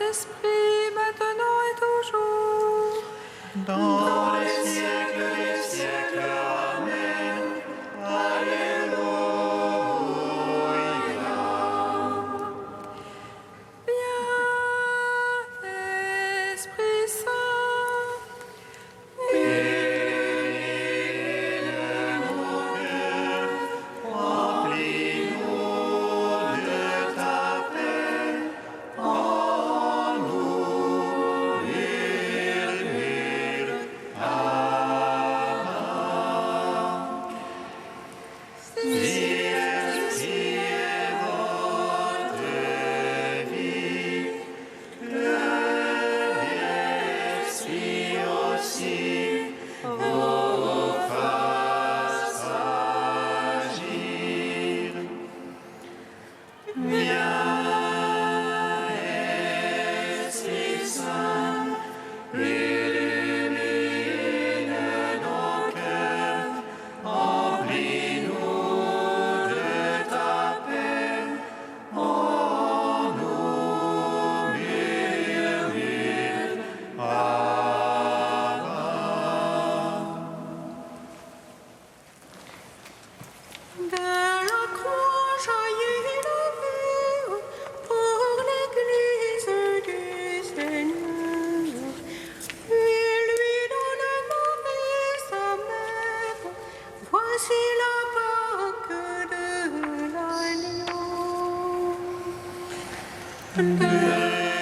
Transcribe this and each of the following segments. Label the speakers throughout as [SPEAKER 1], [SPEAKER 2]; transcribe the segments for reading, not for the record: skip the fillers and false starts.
[SPEAKER 1] Saint-Esprit, maintenant et toujours,
[SPEAKER 2] dans les siècles des siècles. Amen. Alléluia.
[SPEAKER 1] viens, Esprit Saint,
[SPEAKER 2] Remplis-nous de ta paix, en nous murmure. Amen. Si l'Esprit est votre vie, que l'Esprit aussi vous fasse agir. Viens, Esprit Saint, illumine nos cœurs, remplis-nous de ta paix, en nous murmure. Amen.
[SPEAKER 1] de la croix jaillit la vie pour l'Église du Seigneur. Il lui donne Marie sa mère. Voici la Pâque de l'agneau.
[SPEAKER 2] De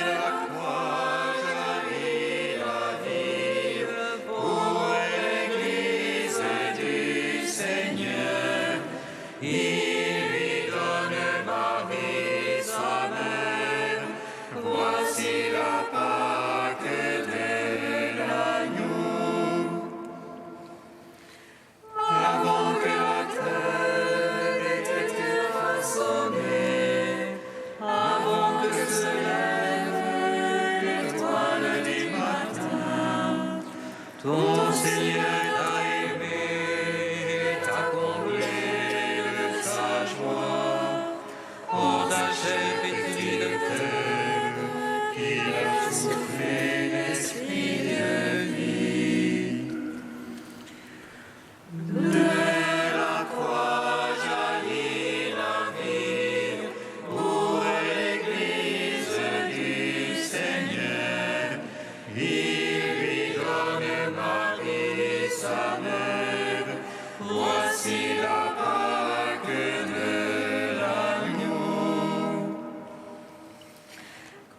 [SPEAKER 2] la croix jaillit la vie pour l'Église du Seigneur. Il lui donne Marie sa mère. Voici la Pâque de l'agneau. Avant que la terre ait été façonnée, avant que se lève l'étoile du matin, ton Seigneur t'a aimé et t'a comblé de sa joie. Pour ta chair pétrie de cœur, qu'il a soufflé l'esprit de vie. De la croix jaillit la vie pour l'Église du Seigneur. Il lui donne Marie sa mère. Voici la Pâque de l'agneau.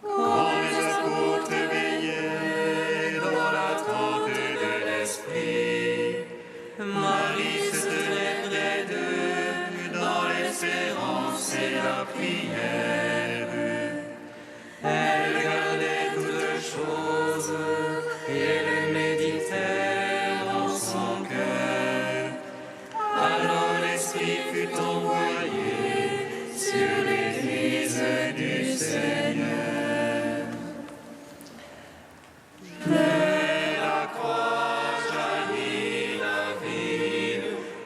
[SPEAKER 2] Quand les apôtres veillaient dans l'attente de l'Esprit, Marie se tenait près d'eux dans l'espérance et la prière. Elle gardait toutes choses et les méditait en son cœur. Alors l'Esprit fut envoyé sur l'Église du Seigneur. De la croix jaillit la vie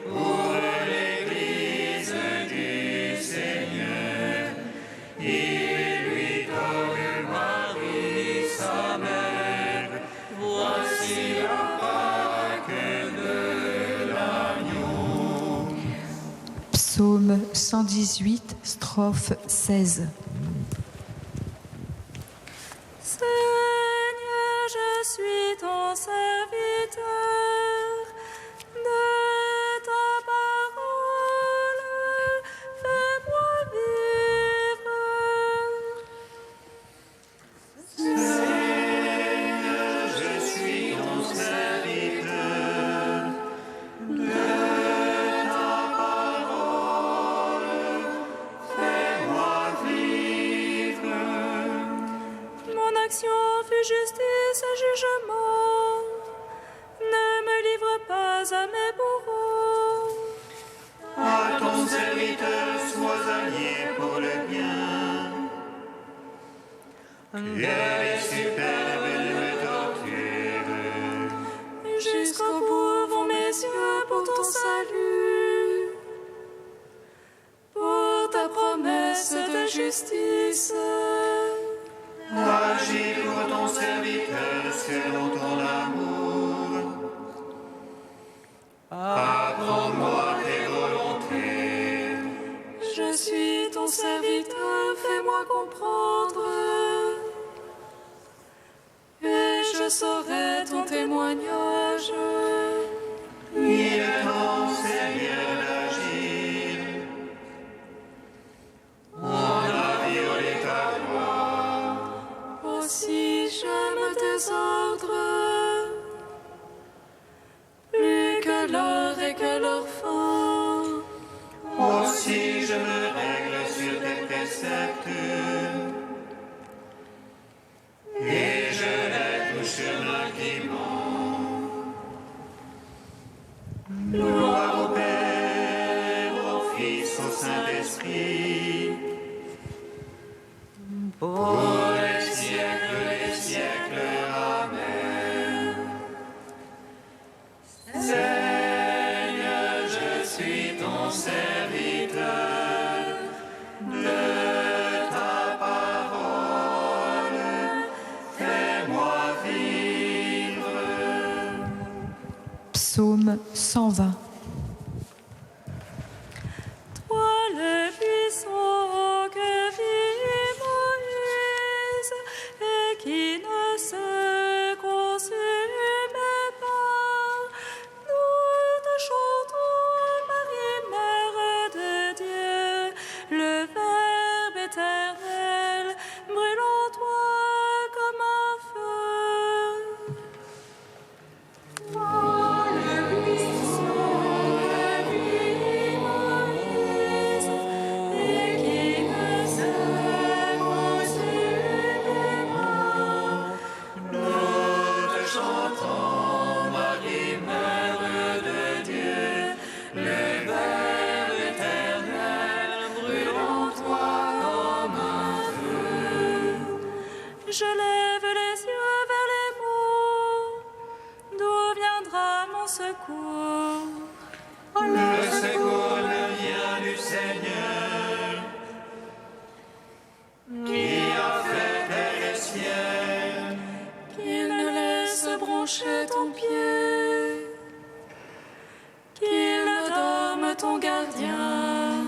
[SPEAKER 2] pour l'Église du Seigneur. Il lui donne Marie sa mère. Voici la Pâque de l'agneau.
[SPEAKER 3] Psaume 118, strophe 16.
[SPEAKER 1] Seigneur, je suis ton serviteur. De ta parole, fais-moi vivre.
[SPEAKER 2] Seigneur, je suis ton serviteur. De ta parole, fais-moi vivre.
[SPEAKER 1] Mon action fut justice et jugement. Ne me livre pas à mes bourreaux.
[SPEAKER 2] À ton serviteur, sois allié pour le bien. Que les superbes me torturent.
[SPEAKER 1] Jusqu'au bout vont mes yeux pour ton salut. Pour ta promesse de justice.
[SPEAKER 2] Agis
[SPEAKER 1] je saurai ton témoignage.
[SPEAKER 2] Il est temps, Seigneur, d'agir. On a violé ta loi.
[SPEAKER 1] Aussi j'aime tes ordres, plus que l'or et que l'orphan.
[SPEAKER 2] Aussi je me règle sur tes préceptes. Et je lève tout chemin qui mène. Gloire au Père, au Fils, au Saint-Esprit, pour les siècles. Amen. Seigneur, je suis ton serviteur. De ta parole, fais-moi vivre.
[SPEAKER 3] Psaume 120.
[SPEAKER 1] Toi le puissant que vit Moïse et qui ne se consume pas, nous te chantons, Marie, Mère de Dieu, le Verbe éternel, brûle en toi comme un feu. Je lève les yeux vers les monts, d'où viendra mon secours?
[SPEAKER 2] Le secours me vient du Seigneur, qui a fait terre et ciel.
[SPEAKER 1] Qu'il ne laisse broncher ton pied, qu'il ne dorme ton gardien.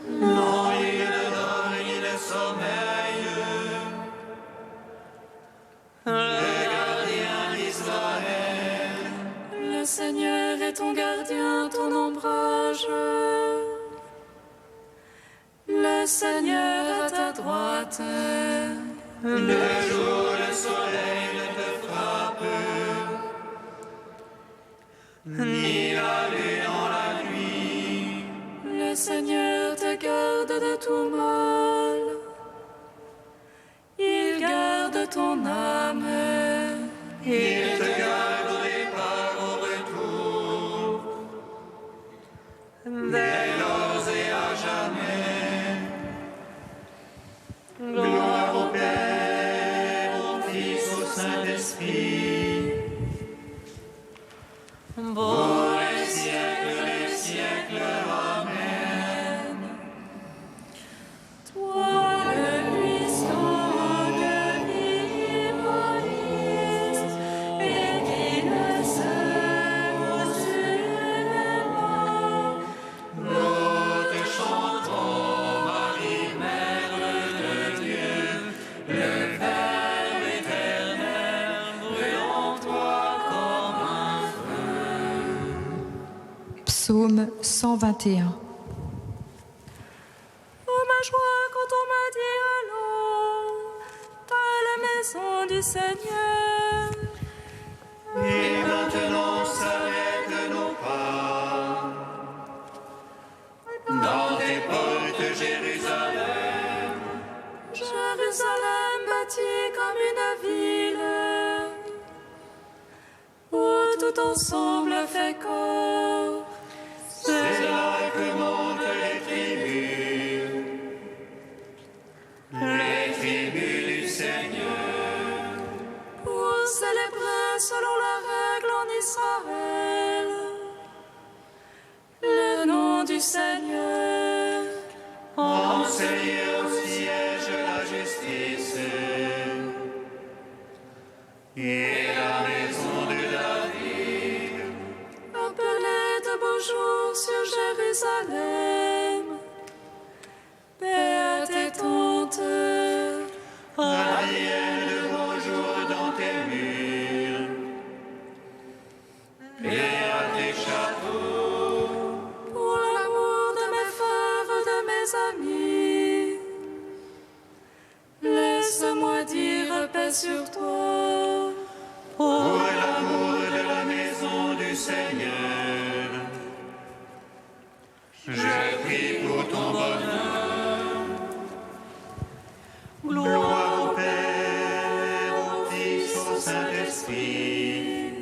[SPEAKER 2] Non, il ne dort ni ne sommeille. Le gardien d'Israël.
[SPEAKER 1] Le Seigneur est ton gardien, ton ombrage. Le Seigneur à ta droite.
[SPEAKER 2] Le jour, le soleil ne te frappe, ni la lune en la nuit.
[SPEAKER 1] Le Seigneur te garde de tout mal. Il garde ton âme.
[SPEAKER 2] Il te garde au départ, au retour, dès lors et à jamais. Gloire au Père, au Fils, au Saint-Esprit, pour les siècles. Amen.
[SPEAKER 1] Toi le puissant que vit Moïse et qui ne se consume pas,
[SPEAKER 2] Nous te chantons, Marie, Mère de Dieu, le Verbe éternel brûle en toi comme un feu.
[SPEAKER 3] Psaume 121.
[SPEAKER 1] Oh ma joie quand on m'a dit allons à la maison du Seigneur.
[SPEAKER 2] Et maintenant s'arrête nos pas dans tes portes, Jérusalem.
[SPEAKER 1] Jérusalem bâtie comme une ville où tout ensemble fait corps.
[SPEAKER 2] C'est là que montent les tribus du Seigneur.
[SPEAKER 1] Pour célébrer selon la règle en Israël le nom du Seigneur.
[SPEAKER 2] Enseigner au siège la justice et la maison de David.
[SPEAKER 1] Appelez de beaux jours sur Jérusalem. Paix à tes tentes.
[SPEAKER 2] Vienne de beaux jours dans tes murs. Saint-Esprit.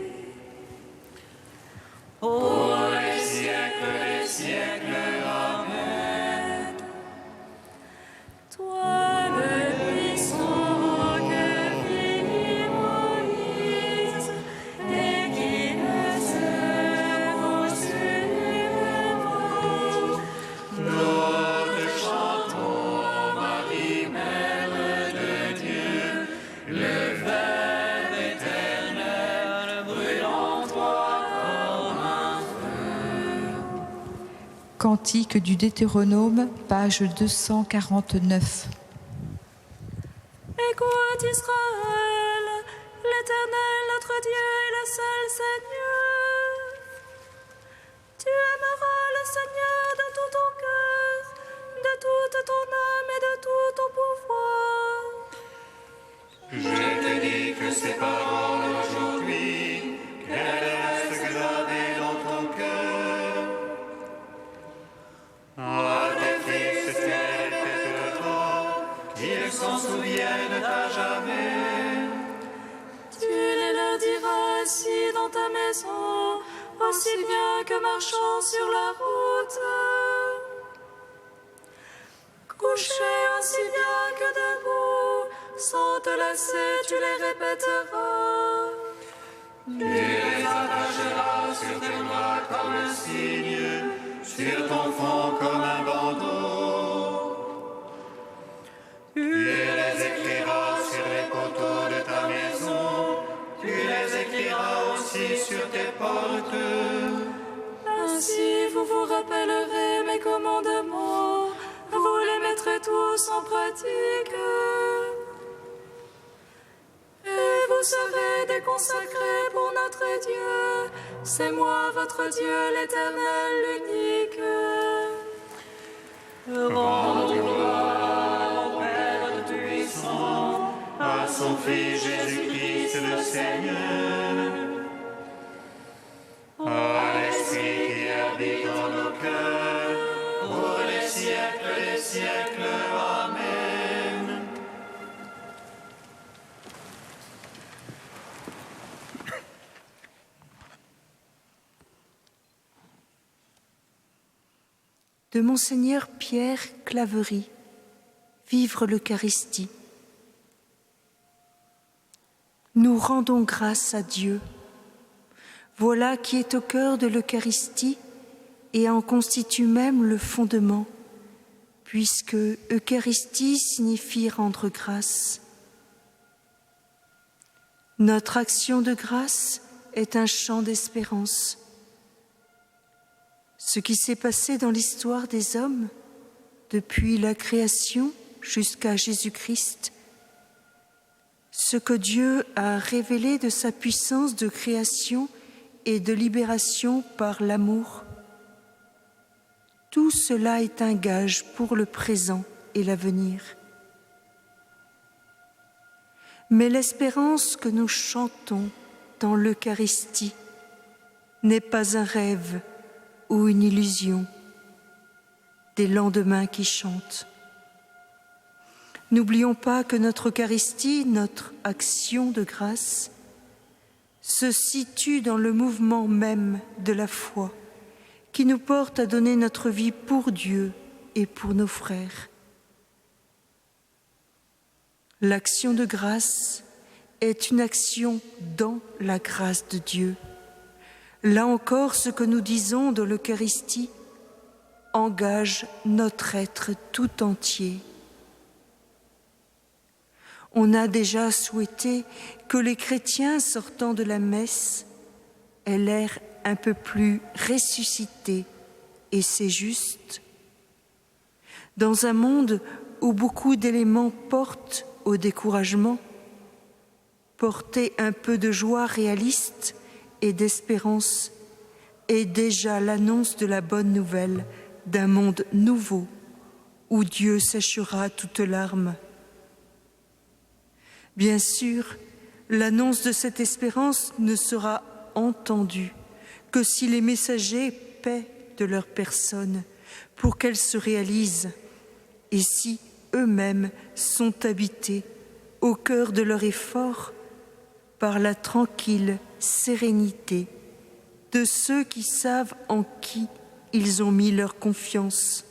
[SPEAKER 2] Pour les siècles des siècles, Amen.
[SPEAKER 1] Toi le puissant que vit Moïse et qui ne se poursuit pas.
[SPEAKER 2] Nous te chantons, Marie, Mère de Dieu, le Verbe éternel brûle en toi comme un feu.
[SPEAKER 3] Cantique du Deutéronome, page 249.
[SPEAKER 1] Écoute Israël, l'Éternel notre Dieu est le seul Seigneur. Tu aimeras le Seigneur de tout ton cœur, de toute ton âme et de tout ton pouvoir.
[SPEAKER 2] Je te dis que ces paroles aujourd'hui, qu'elles restent gravées dans ton cœur. À tes fils et tes qu'ils s'en souviennent à jamais.
[SPEAKER 1] Tu les leur diras assis dans ta maison, aussi bien que marchant sur la route. Couché aussi bien que debout, sans te lasser, tu les répéteras.
[SPEAKER 2] Tu les attacheras sur tes bras comme un signe, sur ton front comme un bandeau. Tu les écriras sur les poteaux de ta maison, tu les écriras aussi sur tes portes.
[SPEAKER 1] Ainsi vous vous rappellerez mes commandements, vous les mettrez tous en pratique. Et vous serez déconsacrés pour notre Dieu, c'est moi votre Dieu l'Éternel l'unique.
[SPEAKER 2] Rendons gloire au Père puissant, à son Fils Jésus-Christ le Seigneur, à l'Esprit qui habite en nos cœurs, pour les siècles des siècles. Amen.
[SPEAKER 4] De Monseigneur Pierre Claverie, vivre l'Eucharistie. Nous rendons grâce à Dieu. Voilà qui est au cœur de l'Eucharistie et en constitue même le fondement, puisque Eucharistie signifie rendre grâce. Notre action de grâce est un chant d'espérance. Ce qui s'est passé dans l'histoire des hommes, depuis la création jusqu'à Jésus-Christ, ce que Dieu a révélé de sa puissance de création et de libération par l'amour, tout cela est un gage pour le présent et l'avenir. Mais l'espérance que nous chantons dans l'Eucharistie n'est pas un rêve ou une illusion, des lendemains qui chantent. N'oublions pas que notre Eucharistie, notre action de grâce, se situe dans le mouvement même de la foi qui nous porte à donner notre vie pour Dieu et pour nos frères. L'action de grâce est une action dans la grâce de Dieu. Là encore, ce que nous disons dans l'Eucharistie engage notre être tout entier. On a déjà souhaité que les chrétiens sortant de la messe aient l'air un peu plus ressuscités, et c'est juste. Dans un monde où beaucoup d'éléments portent au découragement, porter un peu de joie réaliste et d'espérance est déjà l'annonce de la bonne nouvelle d'un monde nouveau où Dieu séchera toute larme. Bien sûr, l'annonce de cette espérance ne sera entendue que si les messagers paient de leur personne pour qu'elle se réalise et si eux-mêmes sont habités au cœur de leur effort par la tranquille sérénité de ceux qui savent en qui ils ont mis leur confiance.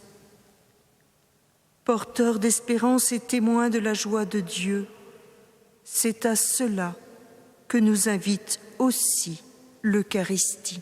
[SPEAKER 4] Porteurs d'espérance et témoins de la joie de Dieu, c'est à cela que nous invite aussi l'Eucharistie.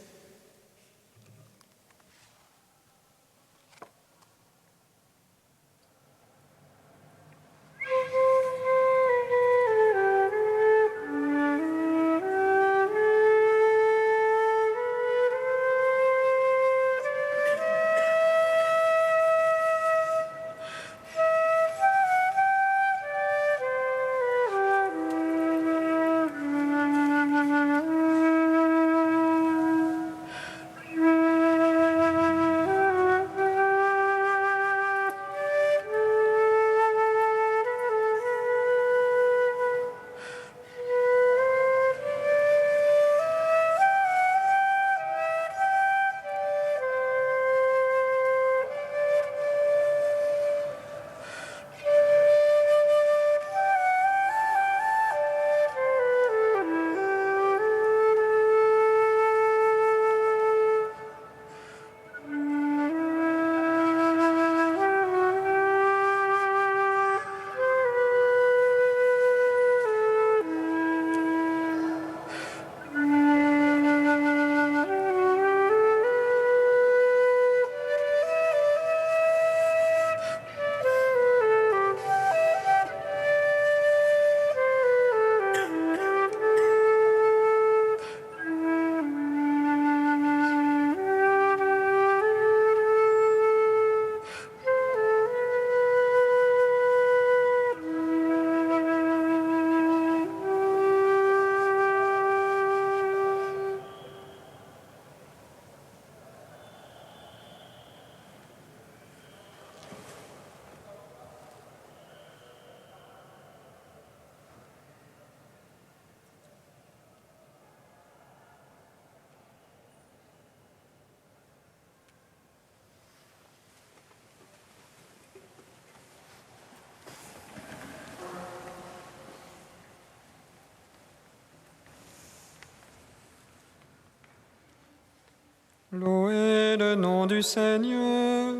[SPEAKER 5] Louez le nom du Seigneur,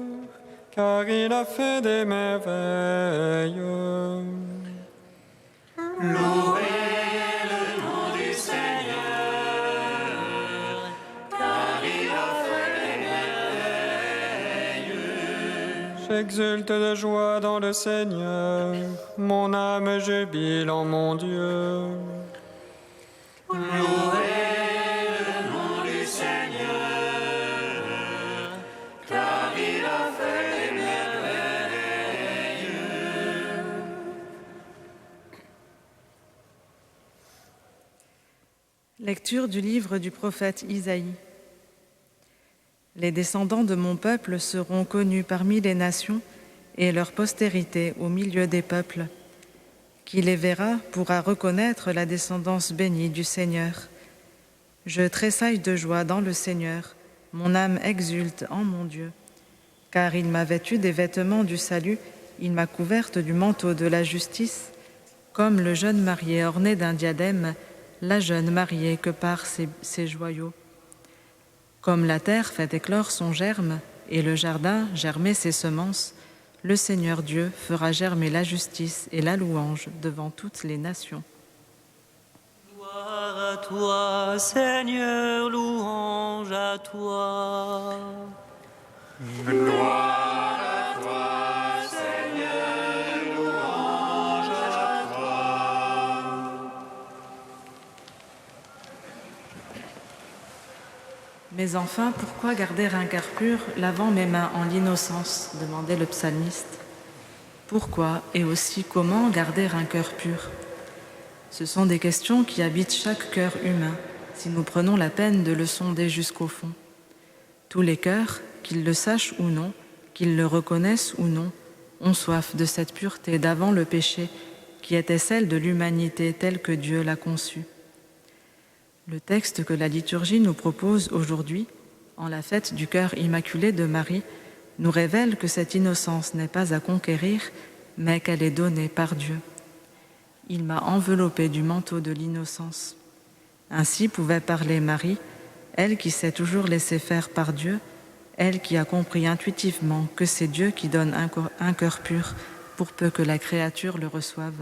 [SPEAKER 5] car il a fait des merveilles.
[SPEAKER 2] Louez le nom du Seigneur, car il a fait des merveilles.
[SPEAKER 5] J'exulte de joie dans le Seigneur, mon âme jubile en mon Dieu.
[SPEAKER 2] Louez le nom du Seigneur, car il a fait des merveilles.
[SPEAKER 6] Lecture du livre du prophète Isaïe. Les descendants de mon peuple seront connus parmi les nations et leur postérité au milieu des peuples. Qui les verra pourra reconnaître la descendance bénie du Seigneur. Je tressaille de joie dans le Seigneur, mon âme exulte en mon Dieu. Car il m'a vêtue des vêtements du salut, il m'a couverte du manteau de la justice, comme le jeune marié orné d'un diadème, la jeune mariée que par ses joyaux. Comme la terre fait éclore son germe et le jardin germer ses semences, le Seigneur Dieu fera germer la justice et la louange devant toutes les nations.
[SPEAKER 1] Gloire à toi, Seigneur, louange à toi.
[SPEAKER 2] Gloire à toi, Seigneur, louange à toi.
[SPEAKER 6] Mais enfin, pourquoi garder un cœur pur, lavant mes mains en l'innocence ? Demandait le psalmiste. Pourquoi et aussi comment garder un cœur pur ? Ce sont des questions qui habitent chaque cœur humain, si nous prenons la peine de le sonder jusqu'au fond. Tous les cœurs, qu'ils le sachent ou non, qu'ils le reconnaissent ou non, ont soif de cette pureté d'avant le péché, qui était celle de l'humanité telle que Dieu l'a conçue. Le texte que la liturgie nous propose aujourd'hui, en la fête du cœur immaculé de Marie, nous révèle que cette innocence n'est pas à conquérir, mais qu'elle est donnée par Dieu. Il m'a enveloppée du manteau de l'innocence. Ainsi pouvait parler Marie, elle qui s'est toujours laissée faire par Dieu, elle qui a compris intuitivement que c'est Dieu qui donne un cœur pur pour peu que la créature le reçoive.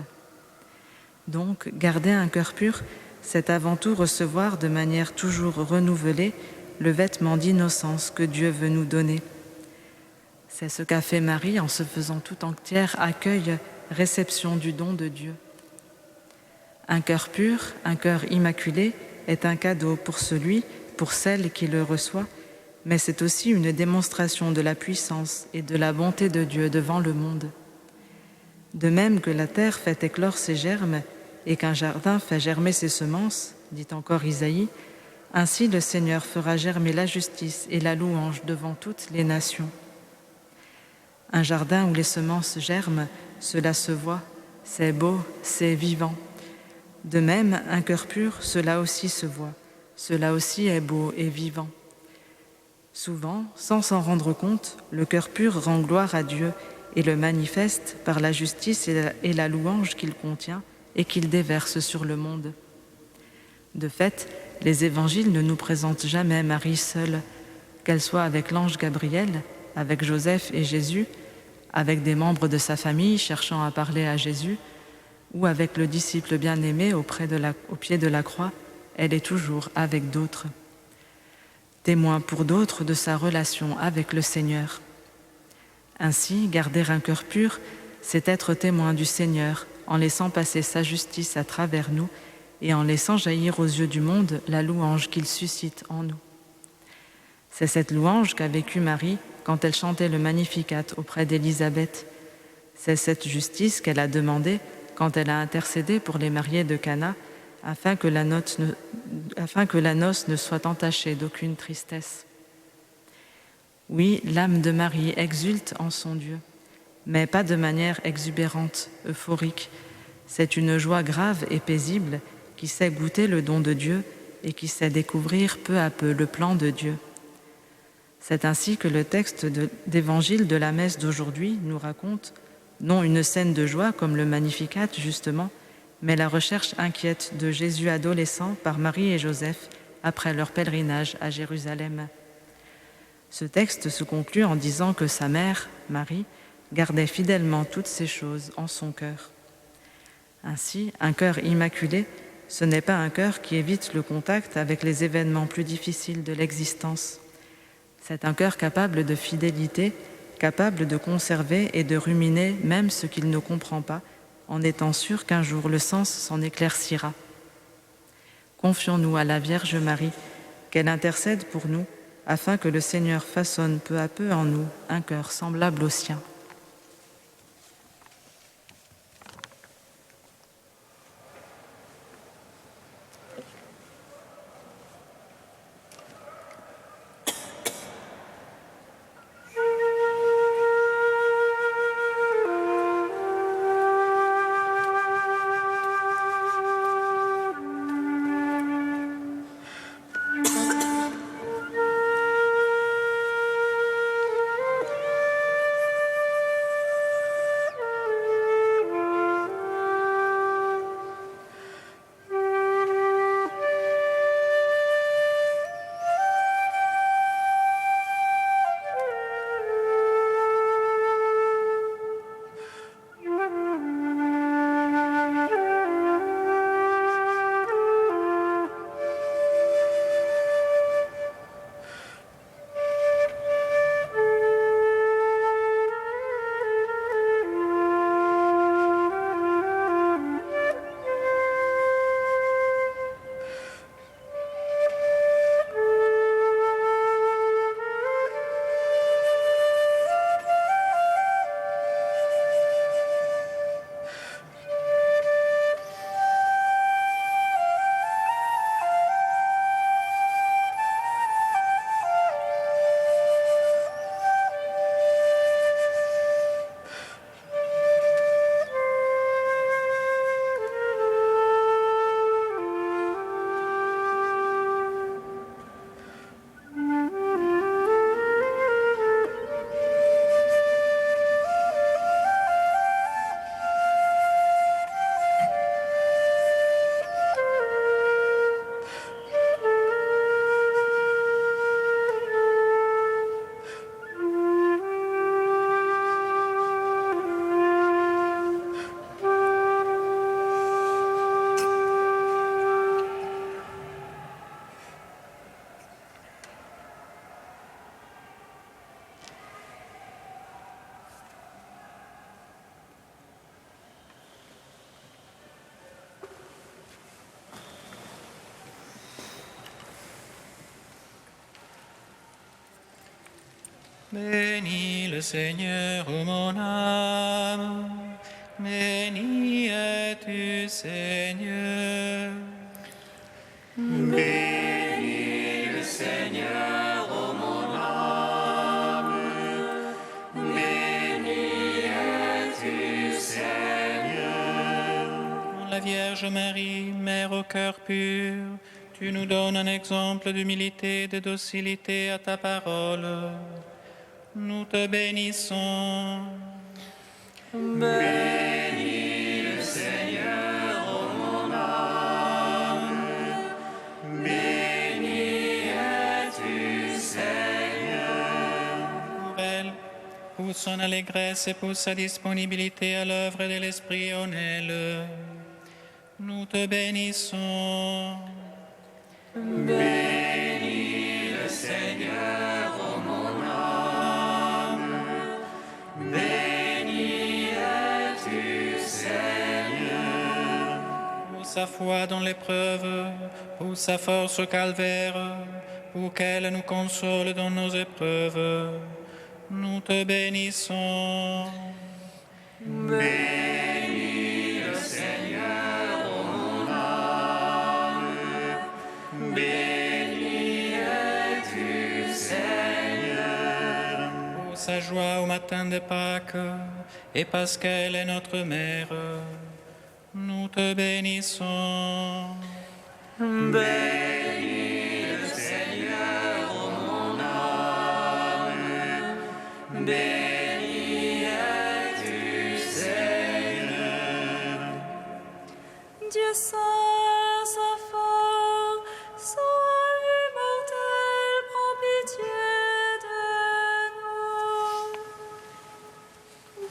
[SPEAKER 6] Donc, garder un cœur pur, c'est avant tout recevoir de manière toujours renouvelée le vêtement d'innocence que Dieu veut nous donner. C'est ce qu'a fait Marie en se faisant tout entière accueil, réception du don de Dieu. Un cœur pur, un cœur immaculé est un cadeau pour celui, pour celle qui le reçoit, mais c'est aussi une démonstration de la puissance et de la bonté de Dieu devant le monde. De même que la terre fait éclore ses germes et qu'un jardin fait germer ses semences, dit encore Isaïe, ainsi le Seigneur fera germer la justice et la louange devant toutes les nations. Un jardin où les semences germent, cela se voit, c'est beau, c'est vivant. De même, un cœur pur, cela aussi se voit, cela aussi est beau et vivant. Souvent, sans s'en rendre compte, le cœur pur rend gloire à Dieu et le manifeste par la justice et la louange qu'il contient et qu'il déverse sur le monde. De fait, les évangiles ne nous présentent jamais Marie seule, qu'elle soit avec l'ange Gabriel, avec Joseph et Jésus, avec des membres de sa famille cherchant à parler à Jésus, ou avec le disciple bien-aimé au pied de la croix, elle est toujours avec d'autres. Témoin pour d'autres de sa relation avec le Seigneur. Ainsi, garder un cœur pur, c'est être témoin du Seigneur en laissant passer sa justice à travers nous et en laissant jaillir aux yeux du monde la louange qu'il suscite en nous. C'est cette louange qu'a vécue Marie quand elle chantait le Magnificat auprès d'Élisabeth. C'est cette justice qu'elle a demandée quand elle a intercédé pour les mariés de Cana afin que la noce ne soit entachée d'aucune tristesse. Oui, l'âme de Marie exulte en son Dieu, mais pas de manière exubérante, euphorique. C'est une joie grave et paisible qui sait goûter le don de Dieu et qui sait découvrir peu à peu le plan de Dieu. C'est ainsi que le texte d'évangile de la messe d'aujourd'hui nous raconte, non une scène de joie comme le Magnificat justement, mais la recherche inquiète de Jésus adolescent par Marie et Joseph après leur pèlerinage à Jérusalem. Ce texte se conclut en disant que sa mère, Marie, gardait fidèlement toutes ces choses en son cœur. Ainsi, un cœur immaculé, ce n'est pas un cœur qui évite le contact avec les événements plus difficiles de l'existence. C'est un cœur capable de fidélité, capable de conserver et de ruminer même ce qu'il ne comprend pas, en étant sûr qu'un jour le sens s'en éclaircira. Confions-nous à la Vierge Marie, qu'elle intercède pour nous, afin que le Seigneur façonne peu à peu en nous un cœur semblable au sien.
[SPEAKER 7] Bénis le Seigneur, ô mon âme. Béni es-tu, Seigneur.
[SPEAKER 2] Bénis le Seigneur, ô mon âme. Béni es-tu, Seigneur.
[SPEAKER 7] La Vierge Marie, Mère au cœur pur, tu nous donnes un exemple d'humilité et de docilité à ta parole. Nous te bénissons.
[SPEAKER 2] Bénis le Seigneur, ô mon âme. Béni es-tu, Seigneur.
[SPEAKER 7] Pour elle, pour son allégresse et pour sa disponibilité à l'œuvre de l'Esprit en elle, nous te bénissons.
[SPEAKER 2] Bénis le Seigneur, ô mon âme. Béni es-tu, Seigneur.
[SPEAKER 7] Pour sa foi dans l'épreuve, pour sa force au calvaire, pour qu'elle nous console dans nos épreuves, nous te bénissons.
[SPEAKER 2] Bénis le Seigneur, ô mon âme. Béni es-tu, Seigneur.
[SPEAKER 7] Pour sa joie au matin de Pâques, et parce qu'elle est notre mère, nous te bénissons.
[SPEAKER 2] Bénis le Seigneur, ô mon âme. Béni es-tu, Seigneur.
[SPEAKER 1] Dieu saint, saint fort, saint immortel, prends pitié de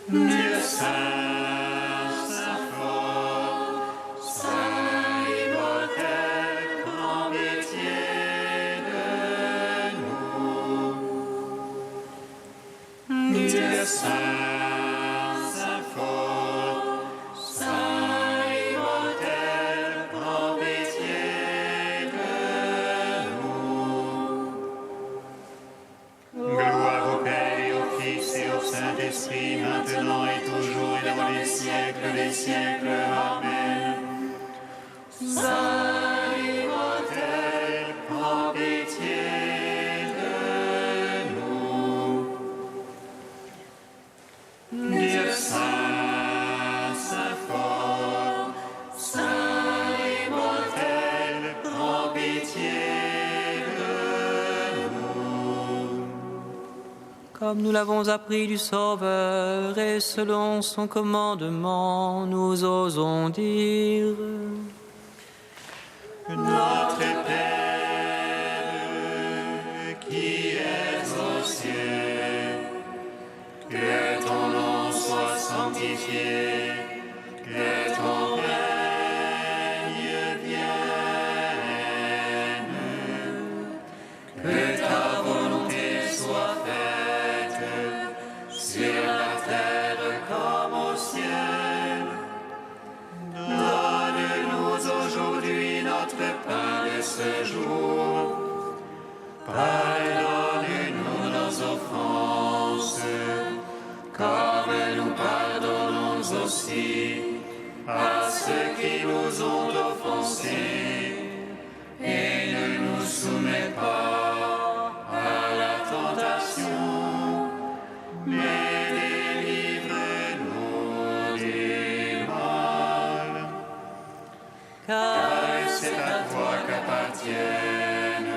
[SPEAKER 1] nous.
[SPEAKER 2] Dieu saint, saint fort, saint immortel, prends pitié de nous. Dieu saint, saint fort, saint immortel, prends pitié de nous. Gloire au Père et au Fils et au Saint-Esprit, maintenant et toujours et dans les siècles des siècles. Amen. Saint immortel, prends pitié de nous. Dieu saint, saint fort, saint immortel, prends pitié de nous.
[SPEAKER 8] Comme nous l'avons appris du Sauveur et selon son commandement, nous osons dire:
[SPEAKER 2] Notre Père, qui es aux cieux, que ton nom soit sanctifié, que ton règne vienne, que ta volonté soit faite sur la terre comme au ciel. Donne-nous aujourd'hui notre pain de ce jour. Pardonne-nous nos offenses, comme nous pardonnons aussi à ceux qui nous ont offensés. Et ne nous soumets pas à la tentation, mais délivre-nous du mal. Car c'est à toi qu'appartiennent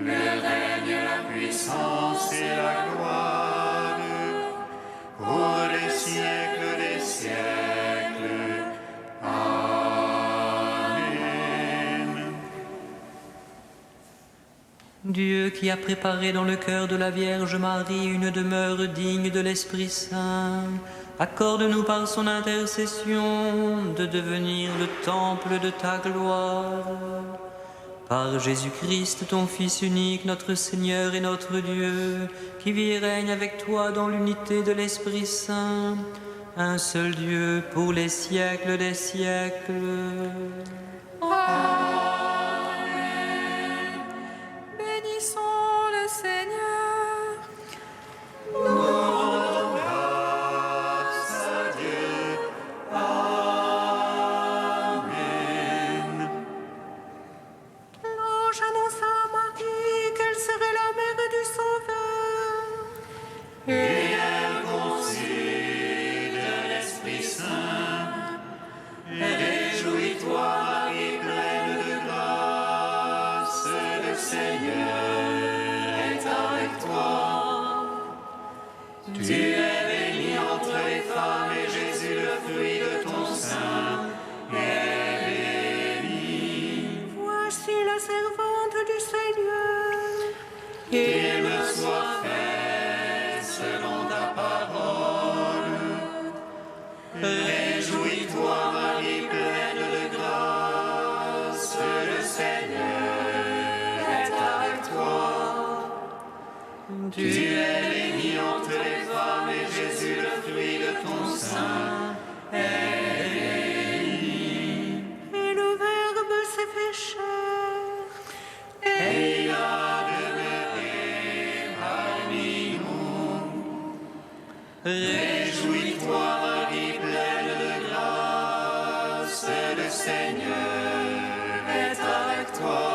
[SPEAKER 2] le règne, la puissance et la gloire pour les siècles des siècles. Amen.
[SPEAKER 8] Dieu qui a préparé dans le cœur de la Vierge Marie une demeure digne de l'Esprit Saint, accorde-nous par son intercession de devenir le temple de ta gloire. Par Jésus-Christ, ton Fils unique, notre Seigneur et notre Dieu, qui vit et règne avec toi dans l'unité de l'Esprit Saint, un seul Dieu pour les siècles des siècles.
[SPEAKER 3] Bénissons le Seigneur.
[SPEAKER 1] l'ange annonça à Marie qu'elle serait la mère du Sauveur.
[SPEAKER 2] Et elle conçut de l'Esprit Saint. Réjouis-toi, Marie, pleine de grâce, le Seigneur est avec toi. Tu es bénie entre les femmes, et Jésus, le fruit de ton sein, est béni.
[SPEAKER 1] Voici la servante du Seigneur.
[SPEAKER 2] Qu'il me soit fait selon ta parole. Réjouis-toi, Marie, pleine de grâce, le Seigneur est avec toi. Tu es bénie entre les femmes, et Jésus, le fruit de ton sein, est béni.
[SPEAKER 1] Et le Verbe s'est fait chair.
[SPEAKER 2] Et il a demeuré parmi nous. Réjouis-toi, Marie, pleine de grâce, le Seigneur est avec toi.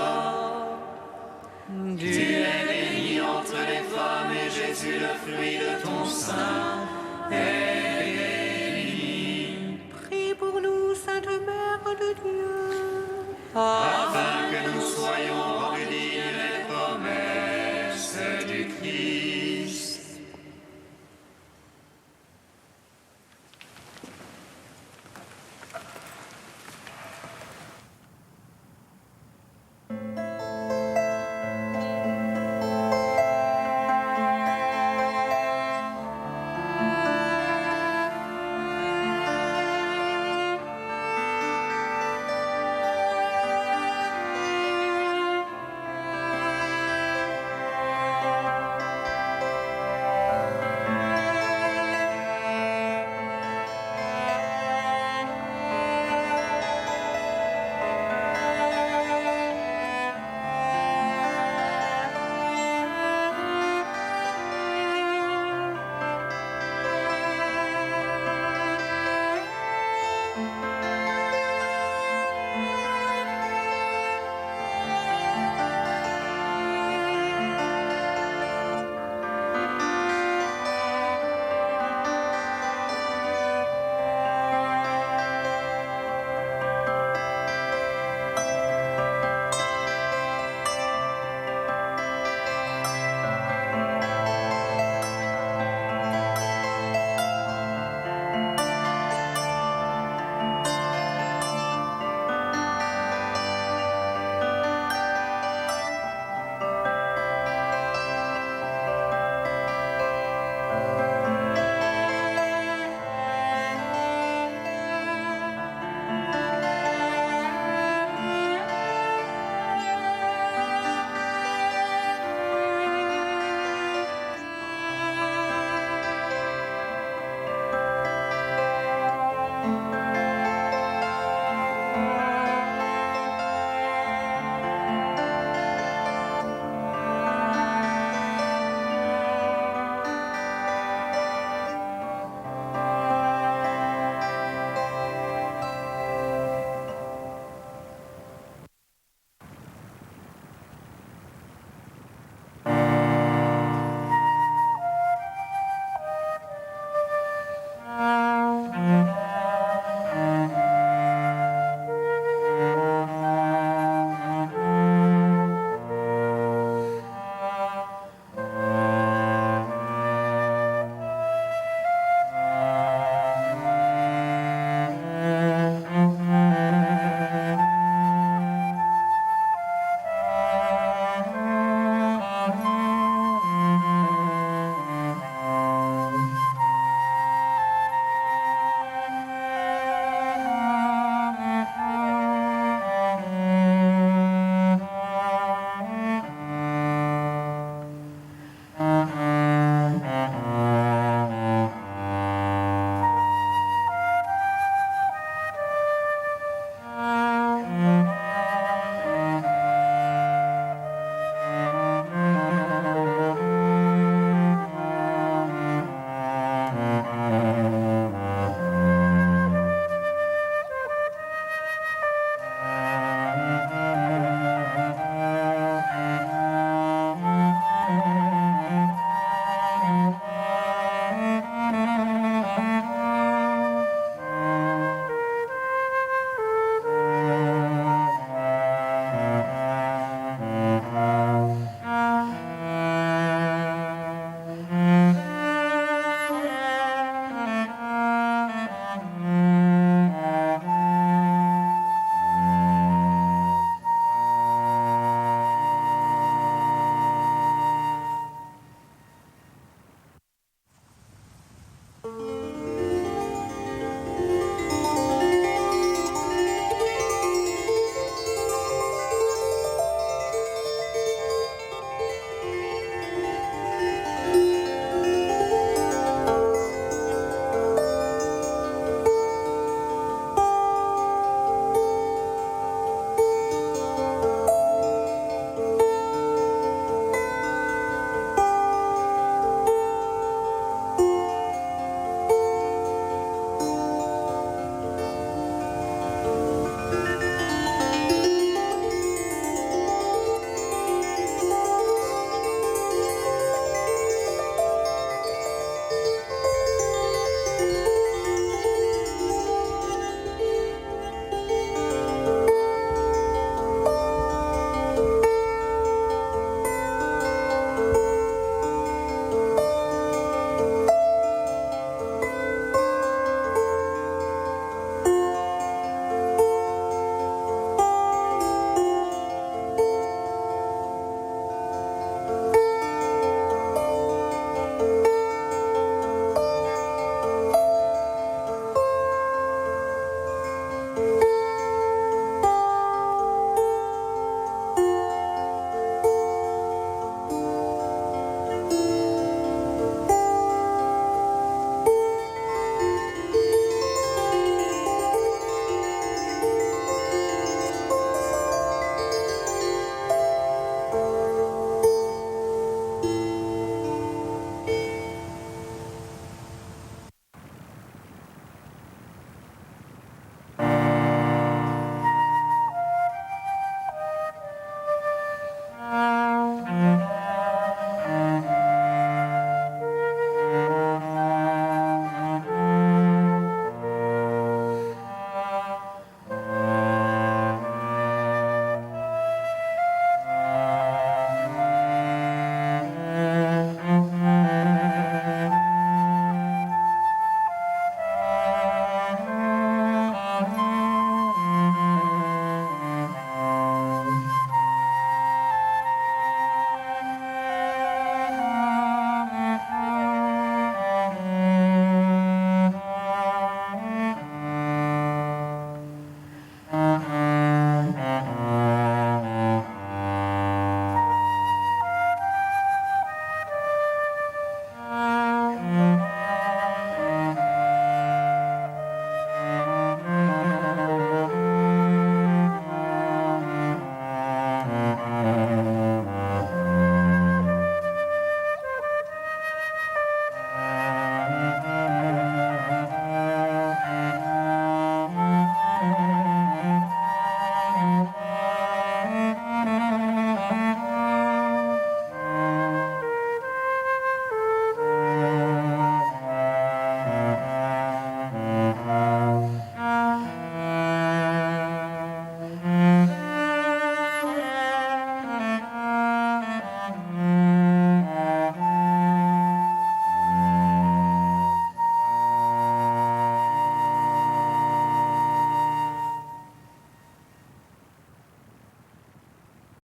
[SPEAKER 2] Tu es bénie entre les femmes, et Jésus, le fruit de ton sein, est